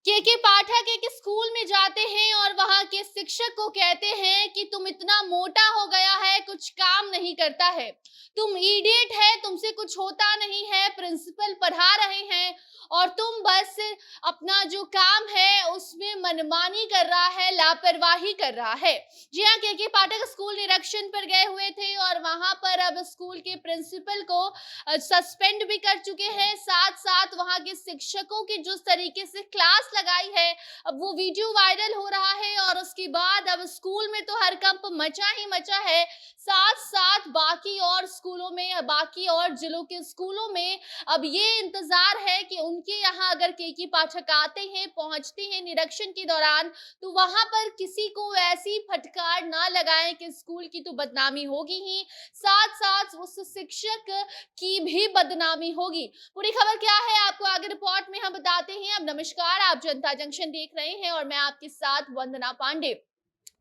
के पाठक एक स्कूल में जाते हैं और वहां के शिक्षक को कहते हैं कि तुम इतना मोटा हो गया है, कुछ काम नहीं करता है, तुम इडियट है, तुमसे कुछ होता नहीं है, प्रिंसिपल पढ़ा रहे हैं और तुम बस अपना जो काम है उसमें मनमानी कर रहा है, लापरवाही कर रहा है। जी हाँ, के पाठक स्कूल निरीक्षण पर गए हुए थे और वहां पर अब स्कूल के प्रिंसिपल को सस्पेंड भी कर चुके हैं। साथ साथ वहां के शिक्षकों की जिस तरीके से क्लास लगाई है, अब वो वीडियो वायरल हो रहा है और उसके बाद अब स्कूल में तो हड़कंप मचा ही मचा है। साथ साथ बाकी और स्कूलों में, बाकी और जिलों के स्कूलों में अब ये इंतजार है कि उनके यहाँ अगर के पाठक आते हैं, पहुंचते हैं निरीक्षण के दौरान, तो वहां पर किसी को ऐसी फटकार ना लगाएं कि स्कूल की तो बदनामी होगी ही, साथ साथ उस शिक्षक की भी बदनामी होगी। पूरी खबर क्या है आपको आगे रिपोर्ट में हम बताते हैं। अब नमस्कार, आप जनता जंक्शन देख रहे हैं और मैं आपके साथ वंदना पांडे।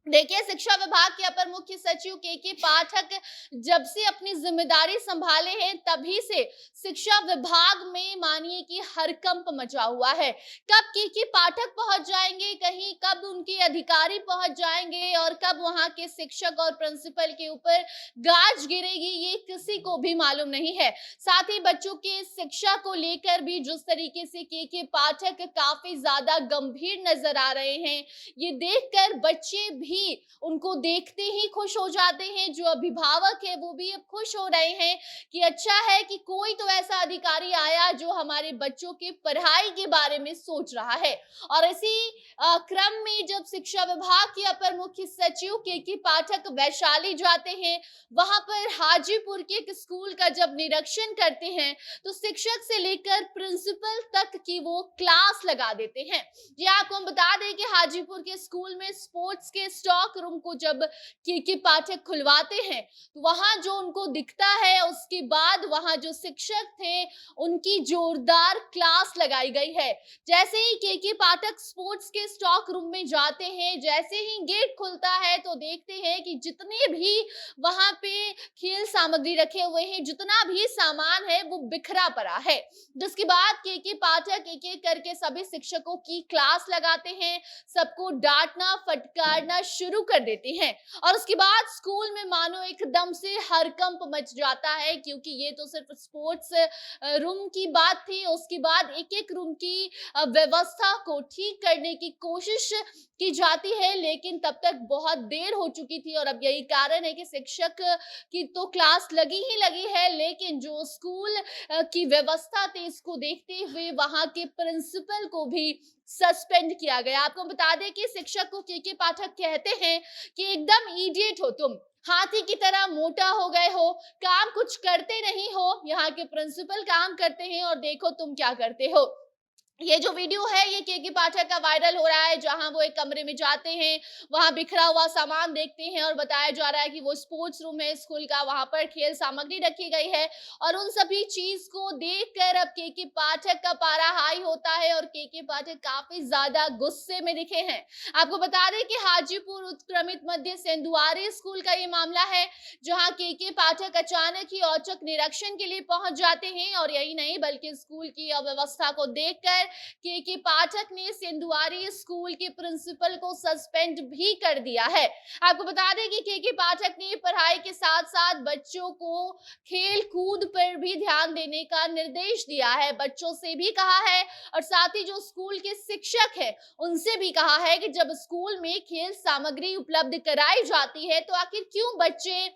देखिए, शिक्षा विभाग के अपर मुख्य सचिव के पाठक जब से अपनी जिम्मेदारी संभाले हैं तभी से शिक्षा विभाग में मानिए कि हरकंप मचा हुआ है। कब के पाठक पहुंच जाएंगे कहीं, कब उनके अधिकारी पहुंच जाएंगे और कब वहां के शिक्षक और प्रिंसिपल के ऊपर गाज गिरेगी, ये किसी को भी मालूम नहीं है। साथ ही बच्चों के शिक्षा को लेकर भी जिस तरीके से के पाठक काफी ज्यादा गंभीर नजर आ रहे हैं, ये देखकर बच्चे भी उनको देखते ही खुश हो जाते हैं। जो अभिभावक है वो भी अब खुश हो रहे हैं कि अच्छा है कि कोई तो ऐसा अधिकारी आया जो हमारे बच्चों के पढ़ाई के बारे में सोच रहा है। और इसी क्रम में जब शिक्षा विभाग के अपर मुख्य सचिव के पाठक वैशाली जाते हैं, वहां पर हाजीपुर के एक स्कूल का जब निरीक्षण करते हैं तो शिक्षक से लेकर प्रिंसिपल तक की वो क्लास लगा देते हैं। जी, आपको हम बता दें कि हाजीपुर के स्कूल में स्पोर्ट्स के स्टॉक रूम को जब के पाठक खुलवाते हैं तो वहां जो उनको दिखता है, उसके बाद वहां जो शिक्षक थे उनकी जोरदार क्लास लगाई गई है। जैसे ही के पाठक स्पोर्ट्स के स्टॉक रूम में जाते हैं, जैसे ही गेट खुलता है तो देखते हैं कि जितने भी वहां पे खेल सामग्री रखे हुए हैं, जितना भी सामान है वो बिखरा पड़ा है। जिसके बाद के पाठक एक एक करके सभी शिक्षकों की क्लास लगाते हैं, सबको डांटना फटकारना शुरू कर देते हैं और उसके बाद स्कूल में मानो एकदम से हरकंप मच जाता है, क्योंकि ये तो सिर्फ स्पोर्ट्स रूम की बात थी। उसके बाद एक एक रूम की व्यवस्था को ठीक करने की कोशिश की जाती है, लेकिन तब तक बहुत देर हो चुकी थी और अब यही कारण है कि शिक्षक की तो क्लास लगी ही लगी है, लेकिन जो स्कूल की व्यवस्था थी इसको देखते हुए वहां के प्रिंसिपल को भी सस्पेंड किया गया। आपको बता दें कि शिक्षक को के पाठक कहते हैं कि एकदम इडियट हो तुम, हाथी की तरह मोटा हो गए हो, काम कुछ करते नहीं हो। यहाँ के प्रिंसिपल काम करते हैं और देखो तुम क्या करते हो। ये जो वीडियो है ये के पाठक का वायरल हो रहा है, जहां वो एक कमरे में जाते हैं, वहां बिखरा हुआ सामान देखते हैं और बताया जा रहा है कि वो स्पोर्ट्स रूम है स्कूल का, वहां पर खेल सामग्री रखी गई है और उन सभी चीज को देखकर अब के पाठक का पारा हाई होता है और के पाठक काफी ज्यादा गुस्से में दिखे हैं। आपको बता दें कि हाजीपुर उत्क्रमित मध्य सेंधुआरी स्कूल का ये मामला है, जहां के पाठक अचानक ही औचक निरीक्षण के लिए पहुंच जाते हैं और यही नहीं बल्कि स्कूल की अव्यवस्था को देखकर के पाठक ने सिंधुआरी स्कूल के प्रिंसिपल को सस्पेंड भी कर दिया है। आपको बता दें कि के पाठक ने पढ़ाई के साथ साथ बच्चों को खेल कूद पर भी ध्यान देने का निर्देश दिया है, बच्चों से भी कहा है और साथ ही जो स्कूल के शिक्षक है उनसे भी कहा है कि जब स्कूल में खेल सामग्री उपलब्ध कराई जाती है तो आखिर क्यों बच्चे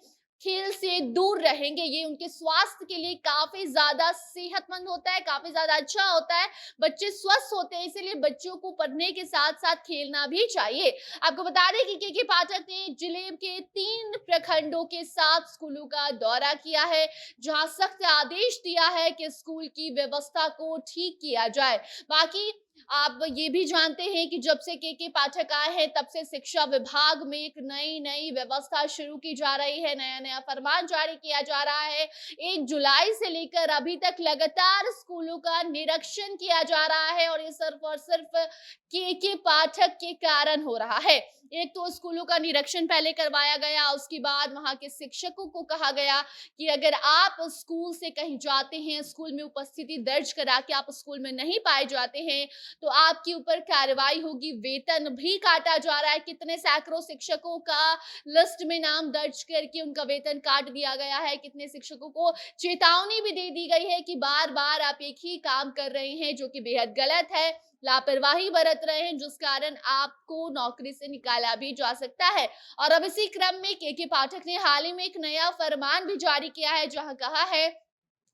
खेल से दूर रहेंगे। ये उनके स्वास्थ्य के लिए काफी ज्यादा सेहतमंद होता है, काफी ज्यादा अच्छा होता है, बच्चे स्वस्थ होते हैं, इसीलिए बच्चों को पढ़ने के साथ साथ खेलना भी चाहिए। आपको बता दें कि के पाठक ने जिले के 3 प्रखंडों के 7 स्कूलों का दौरा किया है, जहां सख्त आदेश दिया है कि स्कूल की व्यवस्था को ठीक किया जाए। बाकी आप ये भी जानते हैं कि जब से के पाठक आए हैं तब से शिक्षा विभाग में एक नई व्यवस्था शुरू की जा रही है, नया फरमान जारी किया जा रहा है। 1 जुलाई से लेकर अभी तक लगातार स्कूलों का निरीक्षण किया जा रहा है और ये सिर्फ और सिर्फ के पाठक के कारण हो रहा है। एक तो स्कूलों का निरीक्षण पहले करवाया गया, उसके बाद वहाँ के शिक्षकों को कहा गया कि अगर आप स्कूल से कहीं जाते हैं, स्कूल में उपस्थिति दर्ज करा के आप स्कूल में नहीं पाए जाते हैं, तो आपके ऊपर कार्रवाई होगी, वेतन भी काटा जा रहा है। कितने सैकड़ों शिक्षकों का लिस्ट में नाम दर्ज करके उनका वेतन काट दिया गया है। कितने शिक्षकों को चेतावनी भी दे दी गई है कि बार-बार आप एक ही काम कर रहे हैं, जो कि बेहद गलत है। लापरवाही बरत रहे हैं, जिस कारण आपको नौकरी से निकाला भी जा सकता है। और अब इसी क्रम में के पाठक ने हाल ही में एक नया फरमान भी जारी किया है, जहां कहा है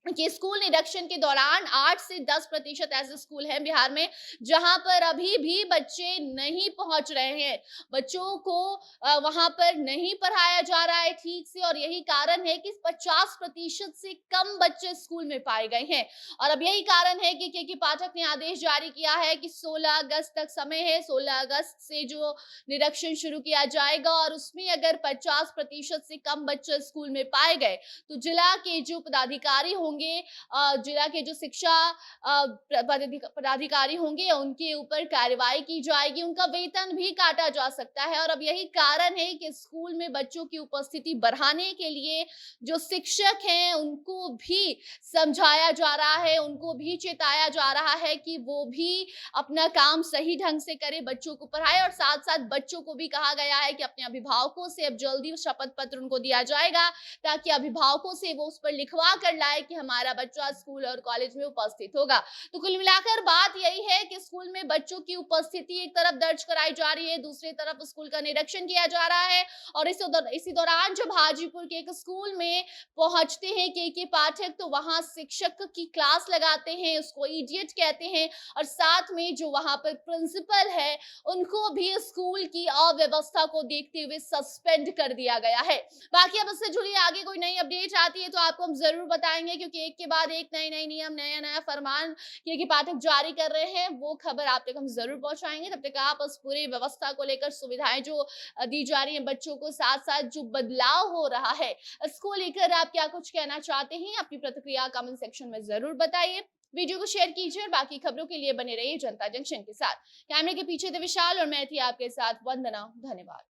कि स्कूल निरीक्षण के दौरान 8 से 10% ऐसे स्कूल हैं बिहार में जहां पर अभी भी बच्चे नहीं पहुंच रहे हैं। बच्चों को वहां पर नहीं पढ़ाया जा रहा है ठीक से, और यही कारण है कि 50% से कम बच्चे स्कूल में पाए गए हैं। और अब यही कारण है कि के पाठक ने आदेश जारी किया है कि 16 अगस्त तक समय है। 16 अगस्त से जो निरीक्षण शुरू किया जाएगा, और उसमें अगर 50% से कम बच्चे स्कूल में पाए गए तो जिला के जो पदाधिकारी होंगे, जिला के जो शिक्षा पदाधिकारी होंगे, उनके ऊपर कार्रवाई की जाएगी, उनका वेतन भी काटा जा सकता है। और अब यही कारण है कि स्कूल में बच्चों की उपस्थिति बढ़ाने के लिए जो शिक्षक हैं उनको भी समझाया जा रहा है, उनको भी चेताया जा रहा है कि वो भी अपना काम सही ढंग से करे, बच्चों को पढ़ाए। और साथ साथ बच्चों को भी कहा गया है कि अपने अभिभावकों से अब जल्दी शपथ पत्र उनको दिया जाएगा, ताकि अभिभावकों से वो उस पर लिखवा कर लाए कि हमारा बच्चा स्कूल और कॉलेज में उपस्थित होगा। तो कुल मिलाकर बात यही है कि स्कूल में बच्चों की उपस्थिति एक तरफ दर्ज कराई जा रही है, दूसरी तरफ स्कूल का निरीक्षण किया जा रहा है। और इसी दौरान जब हाजीपुर के एक स्कूल में पहुंचते हैं के पाठक, तो वहां शिक्षक की क्लास लगाते हैं, उसको इडियट कहते हैं, और साथ में जो वहां पर प्रिंसिपल है उनको भी स्कूल की अव्यवस्था को देखते हुए सस्पेंड कर दिया गया है। बाकी अब इससे जुड़ी आगे कोई नई अपडेट आती है तो आपको हम जरूर बताएंगे, क्योंकि एक के बाद एक नए नियम, नया फरमान के पाठक जारी कर रहे हैं, वो खबर आप तक हम जरूर पहुंचाएंगे। तब तक आप उस पूरी व्यवस्था को लेकर, सुविधाएं जो दी जा रही है बच्चों को, साथ साथ जो बदलाव हो रहा है इसको लेकर आप क्या कुछ कहना चाहते हैं, अपनी प्रतिक्रिया कमेंट सेक्शन में जरूर बताइए। वीडियो को शेयर कीजिए और बाकी खबरों के लिए बने रहिए जनता जंक्शन के साथ। कैमरे के पीछे थे विशाल और मैं थी आपके साथ वंदना। धन्यवाद।